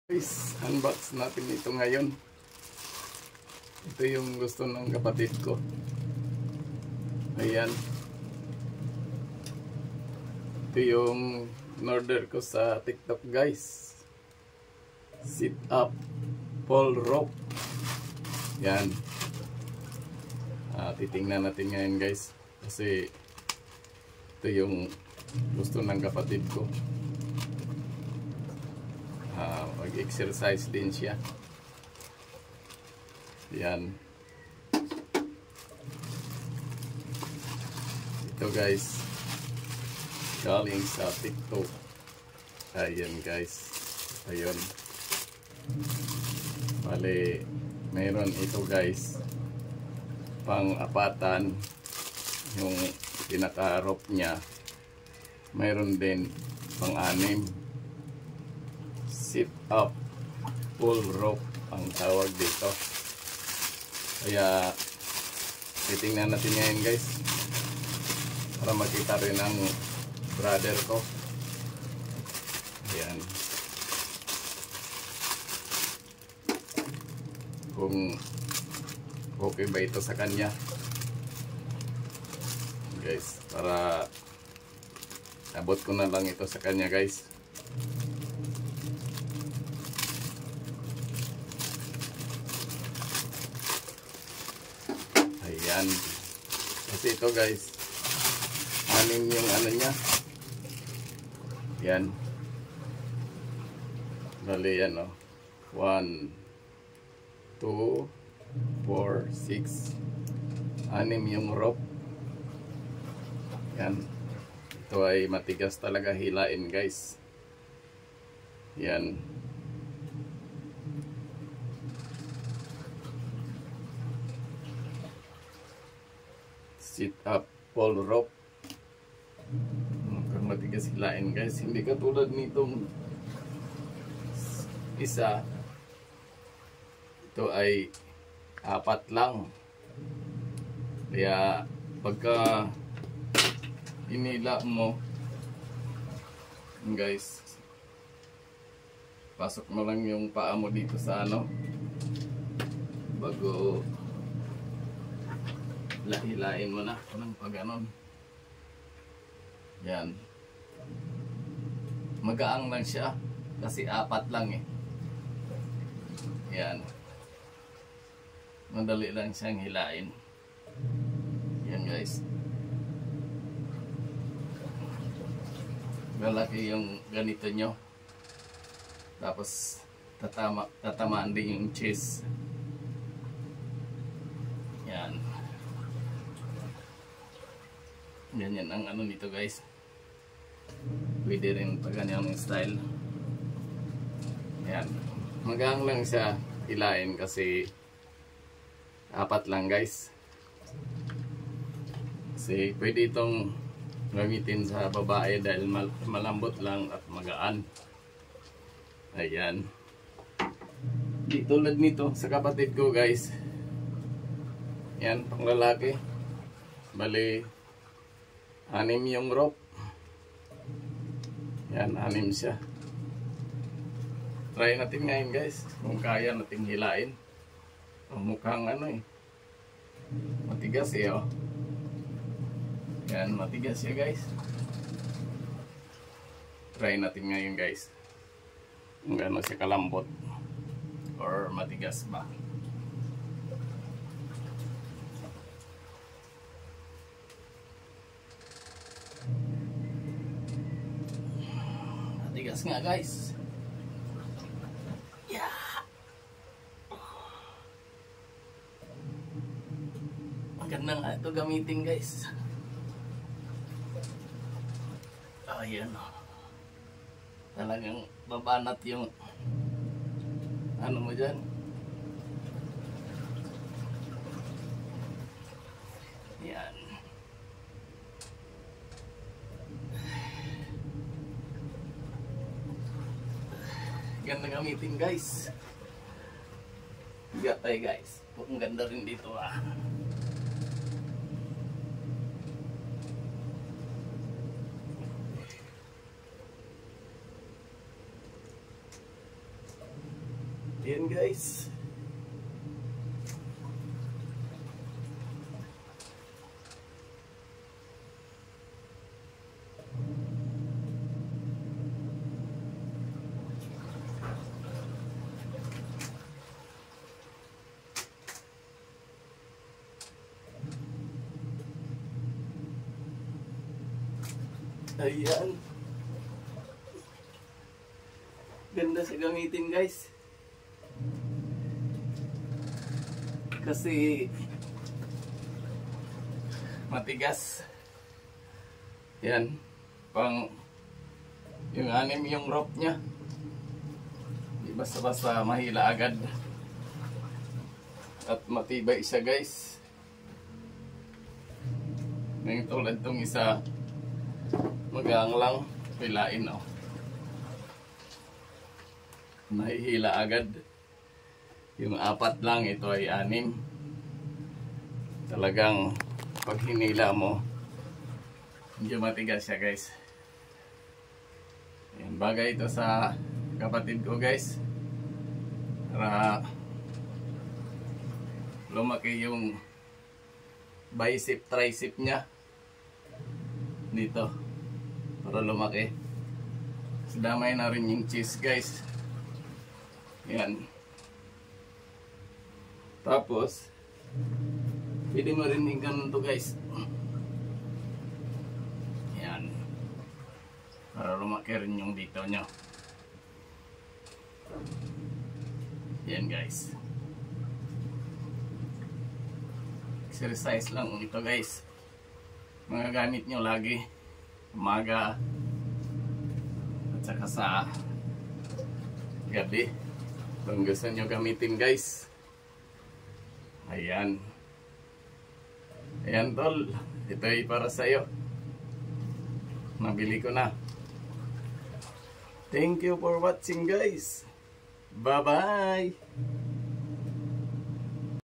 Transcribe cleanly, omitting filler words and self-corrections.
Guys, unbox natin ito ngayon. Ito yung gusto ng kapatid ko. Ayan. Ito yung in-order ko sa TikTok, guys. Sit up pole rope. Yan. Titingnan natin ngayon, guys. Kasi ito yung gusto ng kapatid ko. Mag-exercise din siya. Yan. Ito, guys, galing sa TikTok. Ayan, guys. Ayun. Bale, mayroon ito, guys, pang-apatan. Yung pinaka-rope niya. Mayroon din pang-anim. Sit up pull rope ang tawag dito. Kaya titingnan natin ngayon, guys, para makita rin ang brother ko. Ayan. Kung okay ba ito sa kanya, guys, para abot ko na lang ito sa kanya, guys. Ayan. Kasi ito, guys, anim yung ano niya. Yan. Bali yan, oh. 1, 2, 4, 6. Anim yung rope. Yan. Ito ay matigas talaga hilain, guys. Yan. Sit up pole rope. Mukhang matigas hilain, guys. Hindi katulad nitong isa. Ito ay 4 lang. Kaya pagka inila mo, guys, pasok mo lang yung paa mo dito sa ano, bago hilain mo na ng pag-anon. Yan. Magaang lang siya kasi 4 lang eh. Yan. Madali lang siyang hilain. Yan, guys. Malaki yung ganito nyo. Tapos tatamaan din yung chest. Yan. Ganyan ang ano nito, guys. Pwede rin pa ganyan yung style. Yan. Magang lang siya hilain kasi 4 lang, guys. Kasi pwede itong gamitin sa babae dahil malambot lang at magaan. Ayan. Di tulad nito sa kapatid ko, guys. Yan, pang lalaki. Bali, 6 yung rope. Yan, 6 siya. Try natin ngayon, guys, kung kaya natin hilain. Mukhang ano eh, matigas eh, oh. Yan, matigas siya, guys. Try natin ngayon, guys, kung gaano siya kalambot or matigas ba. Matigas nga, guys. Yeah. Maganda nga ito gamitin, guys. Ayan. Talagang babanat yung ano mo dyan. Yan. Ganda gamitin, guys. Gatay, guys. Ang ganda rin dito, ah. Yan guys. Ayan. Ganda sa gamitin guys. Kasi matigas. Yan. Pang yung anim yung rope niya. Di basta-basta mahila agad. At matibay siya guys. Ngayon tulad tong isa magang lang pilain oh. Nahihila agad. Yung 4 lang, ito ay 6. Talagang pag hinila mo medyo matigas siya guys. Ayan, bagay ito sa kapatid ko guys para lumaki yung bicep tricep niya dito. Para lumaki. Damay na rin yung cheese guys. Yan. Tapos pwede mo rin yung ganun to guys. Yan. Para lumaki rin yung dito nyo. Yan guys. Exercise lang ito guys. Mga gamit nyo lagi. Umaga at saka sa gabi kung gusto nyo gamitin guys. Ayan. Ayan tol, ito ay para sa'yo. Nabili ko na. Thank you for watching guys. Bye bye.